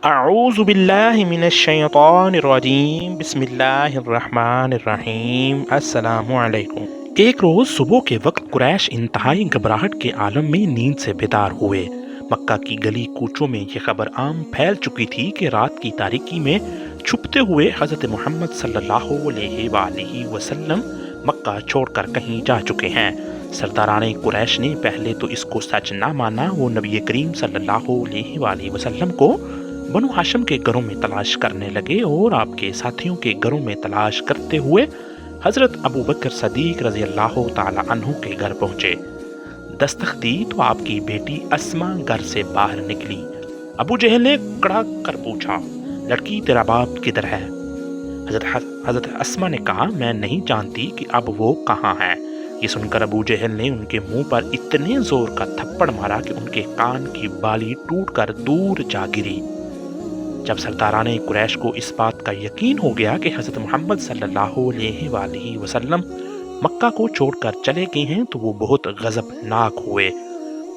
اعوذ باللہ من الشیطان الرجیم بسم اللہ الرحمن الرحیم السلام علیکم۔ ایک روز صبح کے وقت قریش انتہائی گھبراہٹ کے عالم میں نیند سے بیدار ہوئے۔ مکہ کی گلی کوچوں میں یہ خبر عام پھیل چکی تھی کہ رات کی تاریکی میں چھپتے ہوئے حضرت محمد صلی اللہ علیہ وآلہ وسلم مکہ چھوڑ کر کہیں جا چکے ہیں۔ سرداران قریش نے پہلے تو اس کو سچ نہ مانا۔ وہ نبی کریم صلی اللہ علیہ وآلہ وسلم کو بنو ہاشم کے گھروں میں تلاش کرنے لگے اور آپ کے ساتھیوں کے گھروں میں تلاش کرتے ہوئے حضرت ابو بکر صدیق رضی اللہ تعالی عنہ کے گھر پہنچے۔ دستک دی تو آپ کی بیٹی اسما گھر سے باہر نکلی۔ ابو جہل نے کڑا کر پوچھا، لڑکی تیرا باپ کدھر ہے؟ حضرت اسما نے کہا، میں نہیں جانتی کہ اب وہ کہاں ہے۔ یہ سن کر ابو جہل نے ان کے منہ پر اتنے زور کا تھپڑ مارا کہ ان کے کان کی بالی ٹوٹ کر دور جا گری۔ جب سرداران قریش کو اس بات کا یقین ہو گیا کہ حضرت محمد صلی اللہ علیہ وآلہ وسلم مکہ کو چھوڑ کر چلے گئے ہیں تو وہ بہت غضبناک ہوئے۔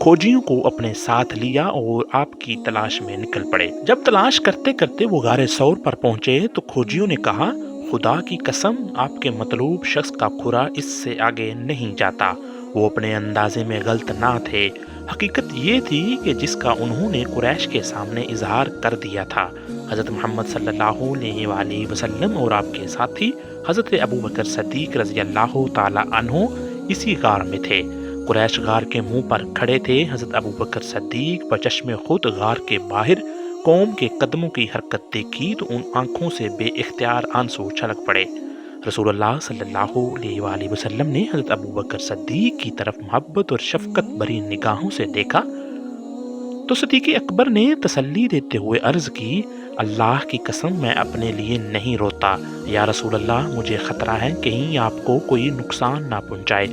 کھوجیوں کو اپنے ساتھ لیا اور آپ کی تلاش میں نکل پڑے۔ جب تلاش کرتے کرتے وہ غار ثور پر پہنچے تو کھوجیوں نے کہا، خدا کی قسم آپ کے مطلوب شخص کا کھرا اس سے آگے نہیں جاتا۔ وہ اپنے اندازے میں غلط نہ تھے۔ حقیقت یہ تھی کہ جس کا انہوں نے قریش کے سامنے اظہار کر دیا تھا۔ حضرت محمد صلی اللہ علیہ وآلہ وسلم اور آپ کے ساتھی حضرت ابو بکر صدیق رضی اللہ تعالی عنہ اسی غار میں تھے۔ قریش غار کے منہ پر کھڑے تھے۔ حضرت ابو بکر صدیق بچشم خود غار کے باہر قوم کے قدموں کی حرکت دیکھی تو ان آنکھوں سے بے اختیار آنسو چھلک پڑے۔ رسول اللہ صلی اللہ علیہ وآلہ وسلم نے حضرت ابو بکر صدیق کی طرف محبت اور شفقت بھری نگاہوں سے دیکھا تو صدیق اکبر نے تسلی دیتے ہوئے عرض کی، اللہ کی قسم میں اپنے لیے نہیں روتا، یا رسول اللہ مجھے خطرہ ہے کہیں آپ کو کوئی نقصان نہ پہنچائے۔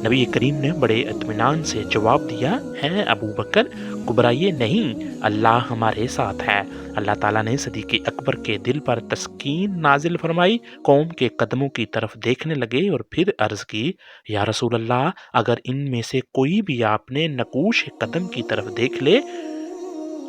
نبی کریم نے بڑے اطمینان سے جواب دیا، ہے ابو بکر، گھبرائیے نہیں، اللہ ہمارے ساتھ ہے۔ اللہ تعالیٰ نے صدیق اکبر کے دل پر تسکین نازل فرمائی۔ قوم کے قدموں کی طرف دیکھنے لگے اور پھر عرض کی، یا رسول اللہ اگر ان میں سے کوئی بھی آپ نے نقوش قدم کی طرف دیکھ لے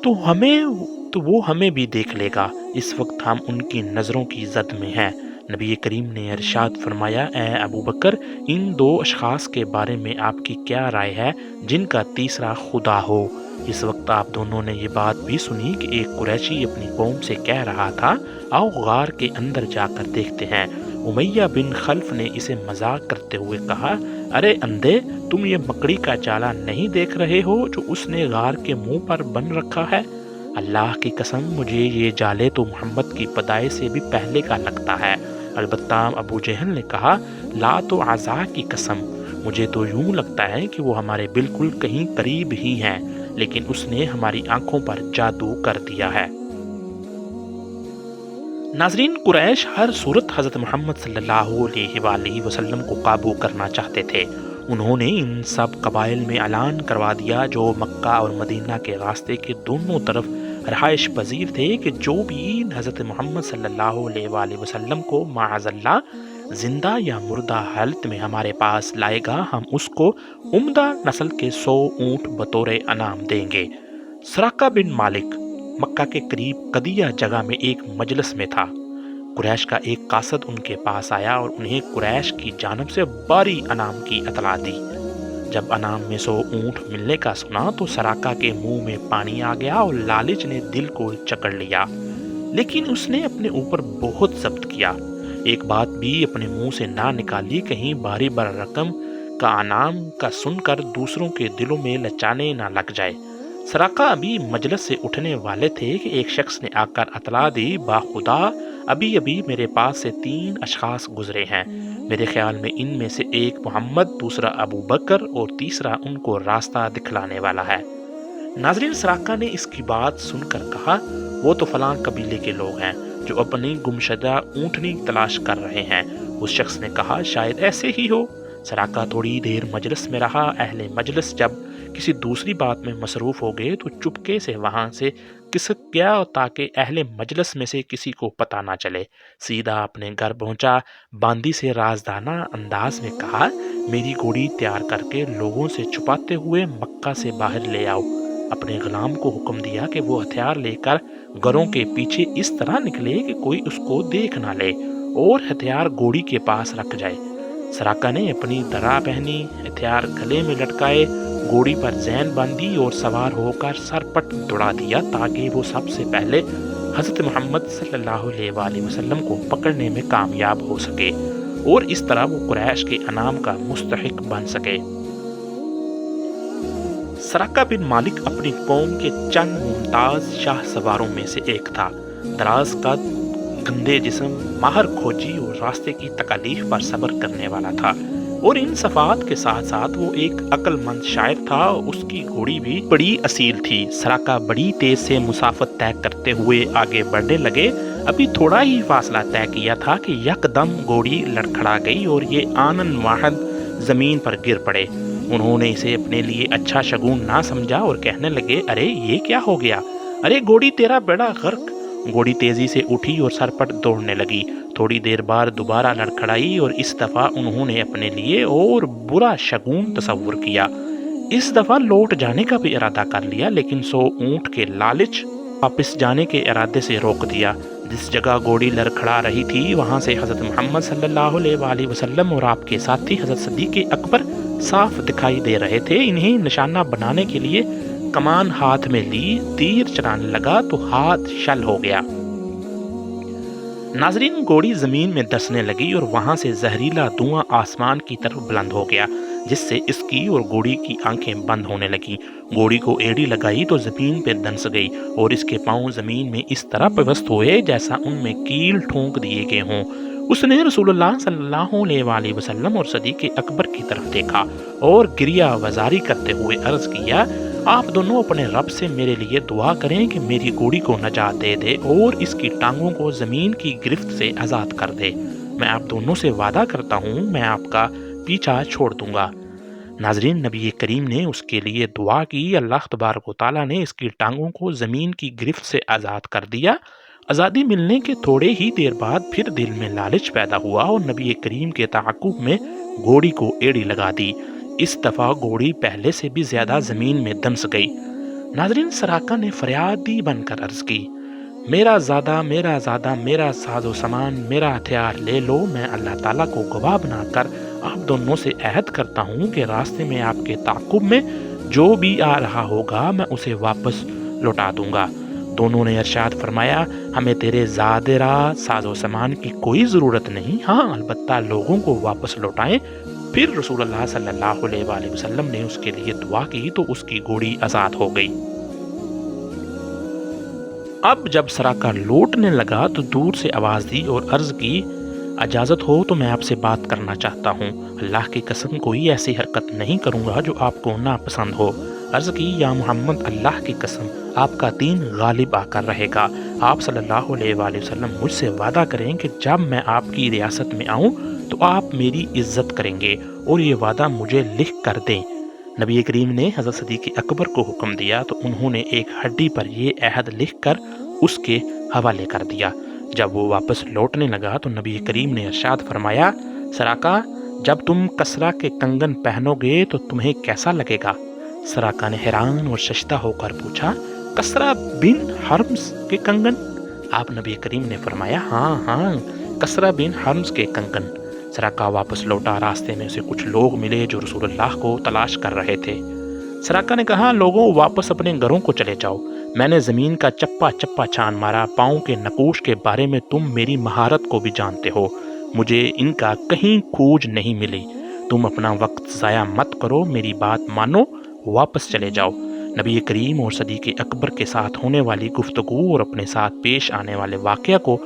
تو وہ ہمیں بھی دیکھ لے گا۔ اس وقت ہم ان کی نظروں کی زد میں ہیں۔ نبی کریم نے ارشاد فرمایا، اے ابو بکر، ان دو اشخاص کے بارے میں آپ کی کیا رائے ہے جن کا تیسرا خدا ہو؟ اس وقت آپ دونوں نے یہ بات بھی سنی کہ ایک قریشی اپنی قوم سے کہہ رہا تھا، آؤ غار کے اندر جا کر دیکھتے ہیں۔ امیہ بن خلف نے اسے مذاق کرتے ہوئے کہا، ارے اندھے، تم یہ مکڑی کا جالا نہیں دیکھ رہے ہو جو اس نے غار کے منہ پر بن رکھا ہے؟ اللہ کی قسم مجھے یہ جالے تو محمد کی پیدائش سے بھی پہلے کا لگتا ہے۔ البتہ ابو جہل نے کہا، لات و عزا کی قسم، مجھے تو یوں لگتا ہے کہ وہ ہمارے بالکل کہیں قریب ہی ہیں، لیکن اس نے ہماری آنکھوں پر جادو کر دیا ہے۔ ناظرین، قریش ہر صورت حضرت محمد صلی اللہ علیہ وآلہ وسلم کو قابو کرنا چاہتے تھے۔ انہوں نے ان سب قبائل میں اعلان کروا دیا جو مکہ اور مدینہ کے راستے کے دونوں طرف رہائش پذیر تھے کہ جو بھی حضرت محمد صلی اللہ علیہ وآلہ وسلم کو معاذ اللہ زندہ یا مردہ حالت میں ہمارے پاس لائے گا، ہم اس کو عمدہ نسل کے 100 اونٹ بطور انعام دیں گے۔ سراقہ بن مالک مکہ کے قریب قدیہ جگہ میں ایک مجلس میں تھا۔ قریش کا ایک قاصد ان کے پاس آیا اور انہیں قریش کی جانب سے بھاری انعام کی اطلاع دی۔ جب انعام میں 100 اونٹ ملنے کا سنا تو سراقہ کے منہ میں پانی آ گیا اور لالچ نے دل کو جکڑ لیا، لیکن اس نے اپنے اوپر بہت ضبط کیا۔ ایک بات بھی اپنے منہ سے نہ نکالی، کہیں بھاری رقم کا انعام کا سن کر دوسروں کے دلوں میں لچانے نہ لگ جائے۔ سراقہ ابھی مجلس سے اٹھنے والے تھے کہ ایک شخص نے آ کر اطلاع دی، باخدا ابھی میرے پاس سے 3 اشخاص گزرے ہیں۔ میرے خیال میں ان میں سے ایک محمد، دوسرا ابو بکر اور تیسرا ان کو راستہ دکھلانے والا ہے۔ ناظرین، سراقہ نے اس کی بات سن کر کہا، وہ تو فلاں قبیلے کے لوگ ہیں جو اپنی گمشدہ اونٹنی تلاش کر رہے ہیں۔ اس شخص نے کہا، شاید ایسے ہی ہو۔ سراقہ تھوڑی دیر مجلس میں رہا۔ اہل مجلس جب کسی دوسری بات میں مصروف ہو گئے تو چپکے سے وہاں سے کسک گیا تاکہ اہل مجلس میں سے کسی کو پتہ نہ چلے۔ سیدھا اپنے گھر پہنچا۔ باندی سے رازدانہ انداز میں کہا، میری گھوڑی تیار کر کے لوگوں سے چھپاتے ہوئے مکہ سے باہر لے آؤ۔ اپنے غلام کو حکم دیا کہ وہ ہتھیار لے کر گھروں کے پیچھے اس طرح نکلے کہ کوئی اس کو دیکھ نہ لے اور ہتھیار گھوڑی کے پاس رکھ جائے۔ سراقہ نے اپنی درع پہنی، ہتھیار گلے میں لٹکائے، گھوڑی پر زین باندھی اور سوار ہو کر سرپٹ دوڑا دیا تاکہ وہ سب سے پہلے حضرت محمد صلی اللہ علیہ وآلہ وسلم کو پکڑنے میں کامیاب ہو سکے اور اس طرح وہ قریش کے انعام کا مستحق بن سکے۔ سراقہ بن مالک اپنی قوم کے چند ممتاز شاہ سواروں میں سے ایک تھا۔ دراز قد، گندے جسم، ماہر کھوجی اور راستے کی تکالیف پر صبر کرنے والا تھا، اور ان صفات کے ساتھ ساتھ وہ ایک عقل مند شاعر تھا۔ اس کی گھوڑی بھی بڑی اصیل تھی۔ سراقہ بڑی تیز سے مسافت طے کرتے ہوئے آگے بڑھنے لگے۔ ابھی تھوڑا ہی فاصلہ طے کیا تھا کہ یکدم گھوڑی لڑکھڑا گئی اور یہ آنن واحد زمین پر گر پڑے۔ انہوں نے اسے اپنے لیے اچھا شگون نہ سمجھا اور کہنے لگے، ارے یہ کیا ہو گیا؟ ارے گھوڑی تیرا بیڑا غرق۔ گھوڑی تیزی سے اٹھی اور سرپٹ دوڑنے لگی۔ تھوڑی دیر بعد دوبارہ لڑکھڑائی اور اس دفعہ انہوں نے اپنے لیے اور برا شگون تصور کیا۔ اس دفعہ لوٹ جانے کا بھی ارادہ کر لیا، لیکن سو اونٹ کے لالچ واپس جانے کے ارادے سے روک دیا۔ جس جگہ گھوڑی لڑکھڑا رہی تھی وہاں سے حضرت محمد صلی اللہ علیہ وآلہ وسلم اور آپ کے ساتھی حضرت صدیق اکبر صاف دکھائی دے رہے تھے۔ انہیں نشانہ بنانے کے لیے کمان ہاتھ میں لی، تیر چلانے لگا تو ہاتھ شل ہو گیا۔ ناظرین، گھوڑی زمین میں دسنے لگی اور وہاں سے زہریلا دھواں آسمان کی طرف بلند ہو گیا، جس سے اس کی اور گھوڑی کی آنکھیں بند ہونے لگیں۔ گھوڑی کو ایڑی لگائی تو زمین پہ دنس گئی اور اس کے پاؤں زمین میں اس طرح پیوست ہوئے جیسا ان میں کیل ٹھونک دیے گئے ہوں۔ اس نے رسول اللہ صلی اللہ علیہ وآلہ وسلم اور صدیق اکبر کی طرف دیکھا اور گریہ وزاری کرتے ہوئے عرض کیا، آپ دونوں اپنے رب سے میرے لیے دعا کریں کہ میری گھوڑی کو نجات دے دے اور اس کی ٹانگوں کو زمین کی گرفت سے آزاد کر دے۔ میں آپ دونوں سے وعدہ کرتا ہوں میں آپ کا پیچھا چھوڑ دوں گا۔ ناظرین، نبی کریم نے اس کے لیے دعا کی۔ اللہ تبارک و تعالیٰ نے اس کی ٹانگوں کو زمین کی گرفت سے آزاد کر دیا۔ آزادی ملنے کے تھوڑے ہی دیر بعد پھر دل میں لالچ پیدا ہوا اور نبی کریم کے تعاقب میں گھوڑی کو ایڑی لگا دی۔ اس دفعہ گھوڑی پہلے سے بھی زیادہ زمین میں دنس گئی۔ ناظرین، سراقہ نے فریادی بن کر عرض کی، میرا زادہ، میرا زادہ، میرا ساز و سامان، میرا ہتھیار لے لو۔ میں اللہ تعالیٰ کو گواہ بنا کر آپ دونوں سے عہد کرتا ہوں کہ راستے میں آپ کے تعاقب میں جو بھی آ رہا ہوگا میں اسے واپس لوٹا دوں گا۔ دونوں نے ارشاد فرمایا، ہمیں تیرے زادہ ساز و سامان کی کوئی ضرورت نہیں، ہاں البتہ لوگوں کو واپس لوٹائیں۔ پھر رسول اللہ صلی اللہ علیہ وآلہ وسلم نے اس کے لیے دعا کی تو اس کی گھوڑی آزاد ہو گئی۔ اب جب سراقہ لوٹنے لگا تو دور سے آواز دی اور عرض کی، اجازت ہو تو میں آپ سے بات کرنا چاہتا ہوں۔ اللہ کی قسم کوئی ایسی حرکت نہیں کروں گا جو آپ کو ناپسند ہو۔ عرض کی، یا محمد، اللہ کی قسم آپ کا دین غالب آ کر رہے گا۔ آپ صلی اللہ علیہ وآلہ وسلم مجھ سے وعدہ کریں کہ جب میں آپ کی ریاست میں آؤں تو آپ میری عزت کریں گے اور یہ وعدہ مجھے لکھ کر دیں۔ نبی کریم نے حضرت صدیق اکبر کو حکم دیا تو انہوں نے ایک ہڈی پر یہ عہد لکھ کر اس کے حوالے کر دیا۔ جب وہ واپس لوٹنے لگا تو نبی کریم نے ارشاد فرمایا، سراقہ، جب تم کسرا کے کنگن پہنو گے تو تمہیں کیسا لگے گا؟ سراقہ نے حیران اور ششدر ہو کر پوچھا، کسرا بن حرمز کے کنگن؟ آپ نبی کریم نے فرمایا، ہاں، کسرا بن حرمز کے کنگن۔ سراقہ واپس لوٹا۔ راستے میں اسے کچھ لوگ ملے جو رسول اللہ کو تلاش کر رہے تھے۔ سراقہ نے کہا، لوگوں واپس اپنے گھروں کو چلے جاؤ۔ میں نے زمین کا چپا چپا چھان مارا، پاؤں کے نقوش کے بارے میں تم میری مہارت کو بھی جانتے ہو، مجھے ان کا کہیں کھوج نہیں ملی۔ تم اپنا وقت ضائع مت کرو، میری بات مانو، واپس چلے جاؤ۔ نبی کریم اور صدیق اکبر کے ساتھ ہونے والی گفتگو اور اپنے ساتھ پیش آنے والے واقعہ کو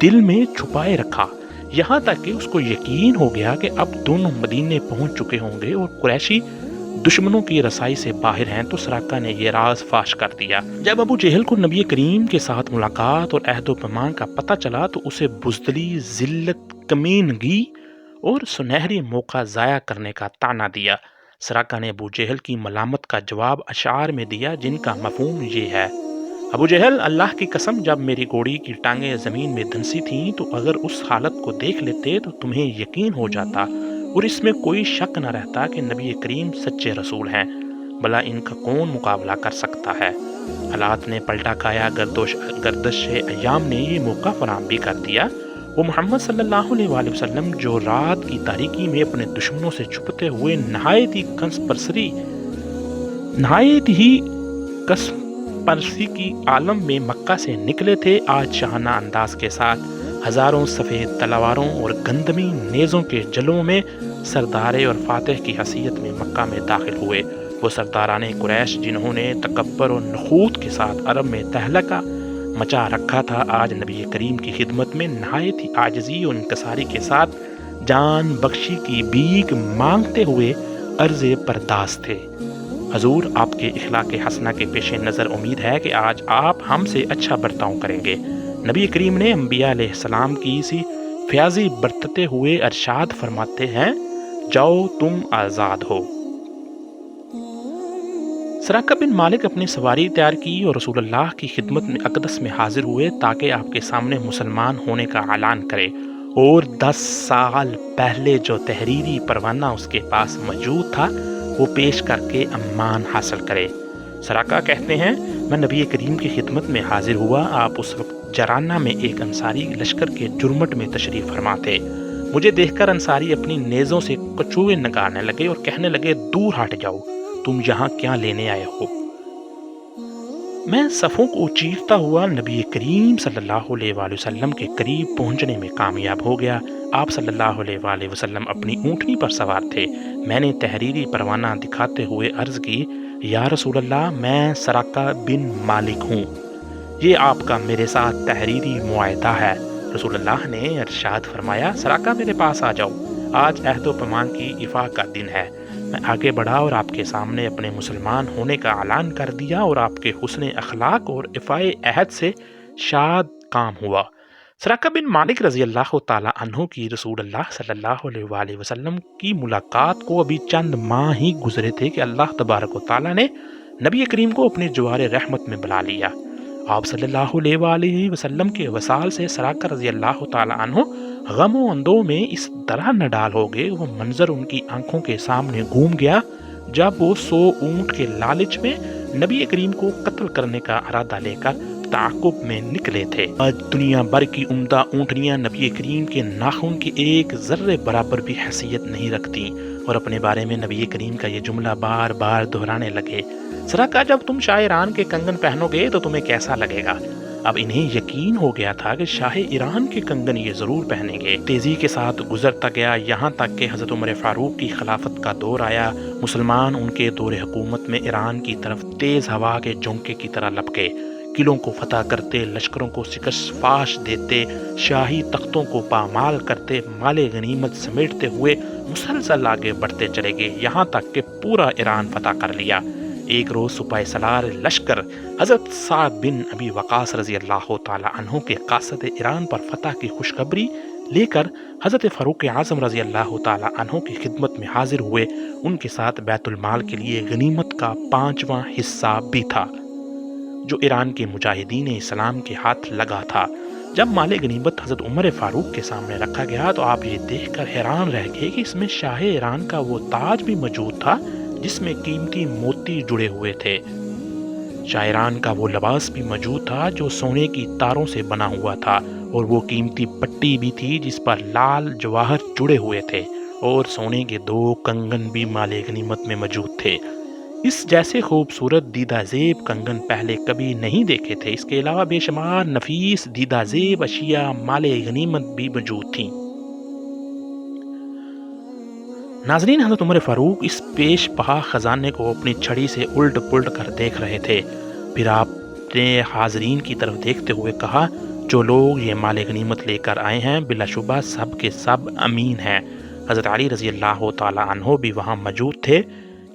دل میں چھپائے رکھا، یہاں تک کہ اس کو یقین ہو گیا کہ اب دونوں مدینے پہنچ چکے ہوں گے اور قریشی دشمنوں کی رسائی سے باہر ہیں۔ تو سراقہ نے یہ راز فاش کر دیا۔ جب ابو جہل کو نبی کریم کے ساتھ ملاقات اور عہد و پیمان کا پتہ چلا تو اسے بزدلی، ذلت، کمینگی اور سنہری موقع ضائع کرنے کا طعنہ دیا۔ سراقہ نے ابو جہل کی ملامت کا جواب اشعار میں دیا جن کا مفہوم یہ ہے، ابو جہل، اللہ کی قسم جب میری گھوڑی کی ٹانگیں زمین میں دھنسی تھیں تو اگر اس حالت کو دیکھ لیتے تو تمہیں یقین ہو جاتا اور اس میں کوئی شک نہ رہتا کہ نبی کریم سچے رسول ہیں۔ بھلا ان کا کون مقابلہ کر سکتا ہے؟ حالات نے پلٹا کھایا، گردش ایام نے یہ موقع فراہم بھی کر دیا۔ وہ محمد صلی اللہ علیہ وآلہ وسلم جو رات کی تاریکی میں اپنے دشمنوں سے چھپتے ہوئے نہایت ہی کس پرسی کی عالم میں مکہ سے نکلے تھے، آج شاہانہ انداز کے ساتھ ہزاروں سفید تلواروں اور گندمی نیزوں کے جلووں میں سردار اور فاتح کی حیثیت میں مکہ میں داخل ہوئے۔ وہ سرداران قریش جنہوں نے تکبر اور نخوت کے ساتھ عرب میں تہلکہ مچا رکھا تھا، آج نبی کریم کی خدمت میں نہایت ہی عاجزی اور انکساری کے ساتھ جان بخشی کی بھیک مانگتے ہوئے عرض پرداز تھے۔ حضور، آپ کے اخلاق حسنہ کے پیش نظر امید ہے کہ آج آپ ہم سے اچھا برتاؤ کریں گے۔ نبی کریم نے انبیاء علیہ السلام کی سی فیاضی برتتے ہوئے ارشاد فرماتے ہیں، جاؤ تم آزاد ہو۔ سراقہ بن مالک اپنی سواری تیار کی اور رسول اللہ کی خدمت میں اقدس میں حاضر ہوئے تاکہ آپ کے سامنے مسلمان ہونے کا اعلان کرے، اور 10 سال پہلے جو تحریری پروانہ اس کے پاس موجود تھا وہ پیش کر کے امان حاصل کرے۔ سراقہ کہتے ہیں، میں نبی کریم کی خدمت میں حاضر ہوا۔ آپ اس وقت جرانہ میں ایک انصاری لشکر کے جرمٹ میں تشریف فرما تھے۔ مجھے دیکھ کر انصاری اپنی نیزوں سے کچوے نگارنے لگے اور کہنے لگے، دور ہٹ جاؤ، تم یہاں کیا لینے آئے ہو؟ میں صفوں کو چیرتا ہوا نبی کریم صلی اللہ علیہ وآلہ وسلم کے قریب پہنچنے میں کامیاب ہو گیا۔ آپ صلی اللہ علیہ وآلہ وسلم اپنی اونٹنی پر سوار تھے۔ میں نے تحریری پروانہ دکھاتے ہوئے عرض کی، یا رسول اللہ، میں سراقہ بن مالک ہوں، یہ آپ کا میرے ساتھ تحریری معاہدہ ہے۔ رسول اللہ نے ارشاد فرمایا، سراقہ میرے پاس آ جاؤ، آج عہد و پیمان کی ایفا کا دن ہے۔ میں آگے بڑھا اور آپ کے سامنے اپنے مسلمان ہونے کا اعلان کر دیا اور آپ کے حسن اخلاق اور ایفائے عہد سے شاد کام ہوا۔ سراقہ بن مالک رضی اللہ تعالیٰ عنہ کی رسول اللہ صلی اللہ علیہ وآلہ وسلم کی ملاقات کو ابھی چند ماہ ہی گزرے تھے کہ اللہ تبارک و تعالیٰ نے نبی کریم کو اپنے جوار رحمت میں بلا لیا۔ آپ صلی اللہ علیہ وآلہ وسلم کے وصال سے سراقہ رضی اللہ تعالیٰ عنہ غم و اندوہ میں اس طرح نڈال ہو گئے، وہ منظر ان کی آنکھوں کے سامنے گھوم گیا جب وہ 100 اونٹ کے لالچ میں نبی کریم کو قتل کرنے کا ارادہ لے کر تعاقب میں نکلے تھے۔ آج دنیا بھر کی عمدہ اونٹنیاں نبی کریم کے ناخن کی ایک ذرے برابر بھی حیثیت نہیں رکھتی اور اپنے بارے میں نبی کریم کا یہ جملہ بار بار دہرانے لگے، سراقہ، جب تم شاہ ایران کے کنگن پہنو گے تو تمہیں کیسا لگے گا؟ اب انہیں یقین ہو گیا تھا کہ شاہ ایران کے کنگن یہ ضرور پہنیں گے۔ تیزی کے ساتھ گزرتا گیا، یہاں تک کہ حضرت عمر فاروق کی خلافت کا دور آیا۔ مسلمان ان کے دور حکومت میں ایران کی طرف تیز ہوا کے جھونکے کی طرح لپکے، قلعوں کو فتح کرتے، لشکروں کو شکست فاش دیتے، شاہی تختوں کو پامال کرتے، مال غنیمت سمیٹتے ہوئے مسلسل آگے بڑھتے چلے گئے، یہاں تک کہ پورا ایران فتح کر لیا۔ ایک روز سپاہ سالار لشکر حضرت سعد بن ابی وقاص رضی اللہ تعالی عنہ کے قاصد ایران پر فتح کی خوشخبری لے کر حضرت فاروق اعظم رضی اللہ تعالی عنہ کی خدمت میں حاضر ہوئے۔ ان کے ساتھ بیت المال کے لیے غنیمت کا 5واں حصہ بھی تھا جو ایران کے مجاہدین اسلام کے ہاتھ لگا تھا۔ جب مال غنیمت حضرت عمر فاروق کے سامنے رکھا گیا تو آپ یہ دیکھ کر حیران رہ گئے کہ اس میں شاہ ایران کا وہ تاج بھی موجود تھا جس میں قیمتی موتی جڑے ہوئے تھے۔ شاہ ایران کا وہ لباس بھی موجود تھا جو سونے کی تاروں سے بنا ہوا تھا، اور وہ قیمتی پٹی بھی تھی جس پر لال جواہر جڑے ہوئے تھے، اور سونے کے 2 کنگن بھی مال غنیمت میں موجود تھے۔ اس جیسے خوبصورت دیدہ زیب کنگن پہلے کبھی نہیں دیکھے تھے۔ اس کے علاوہ بے شمار نفیس دیدہ زیب اشیاء مال غنیمت بھی موجود تھیں۔ ناظرین، حضرت عمر فاروق اس پیش پہا خزانے کو اپنی چھڑی سے الٹ پلٹ کر دیکھ رہے تھے۔ پھر آپ نے حاضرین کی طرف دیکھتے ہوئے کہا، جو لوگ یہ مال غنیمت لے کر آئے ہیں بلا شبہ سب کے سب امین ہیں۔ حضرت علی رضی اللہ تعالی عنہ بھی وہاں موجود تھے۔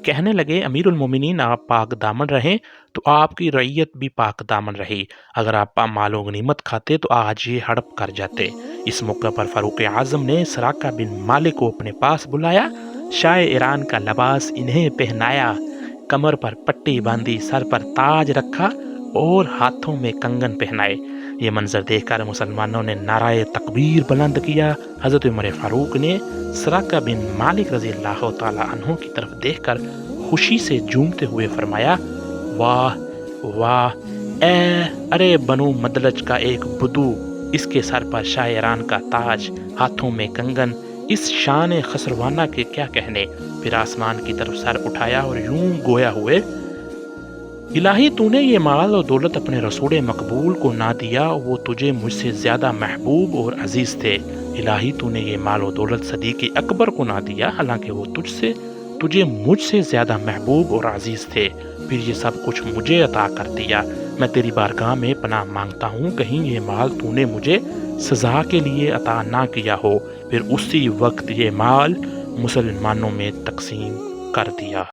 کہنے لگے، امیر المومنین، آپ پاک دامن رہیں تو آپ کی رعیت بھی پاک دامن رہی۔ اگر آپ مال و غنیمت کھاتے تو آج یہ ہڑپ کر جاتے۔ اس موقع پر فاروق اعظم نے سراقہ بن مالک کو اپنے پاس بلایا، شاہ ایران کا لباس انہیں پہنایا، کمر پر پٹی باندھی، سر پر تاج رکھا اور ہاتھوں میں کنگن پہنائے۔ یہ منظر دیکھ کر مسلمانوں نے نعرہ تکبیر بلند کیا۔ حضرت عمر فاروق نے سراقہ بن مالک رضی اللہ تعالی عنہ کی طرف دیکھ کر خوشی سے جھومتے ہوئے فرمایا، واہ واہ، ارے بنو مدلج کا ایک بدو، اس کے سر پر شاعران کا تاج، ہاتھوں میں کنگن، اس شان خسروانہ کے کیا کہنے۔ پھر آسمان کی طرف سر اٹھایا اور یوں گویا ہوئے، الہی تو نے یہ مال و دولت اپنے رسول مقبول کو نہ دیا، وہ تجھے مجھ سے زیادہ محبوب اور عزیز تھے۔ الہی تو نے یہ مال و دولت صدیق اکبر کو نہ دیا، حالانکہ وہ تجھے مجھ سے زیادہ محبوب اور عزیز تھے۔ پھر یہ سب کچھ مجھے عطا کر دیا، میں تیری بارگاہ میں پناہ مانگتا ہوں، کہیں یہ مال تو نے مجھے سزا کے لیے عطا نہ کیا ہو۔ پھر اسی وقت یہ مال مسلمانوں میں تقسیم کر دیا۔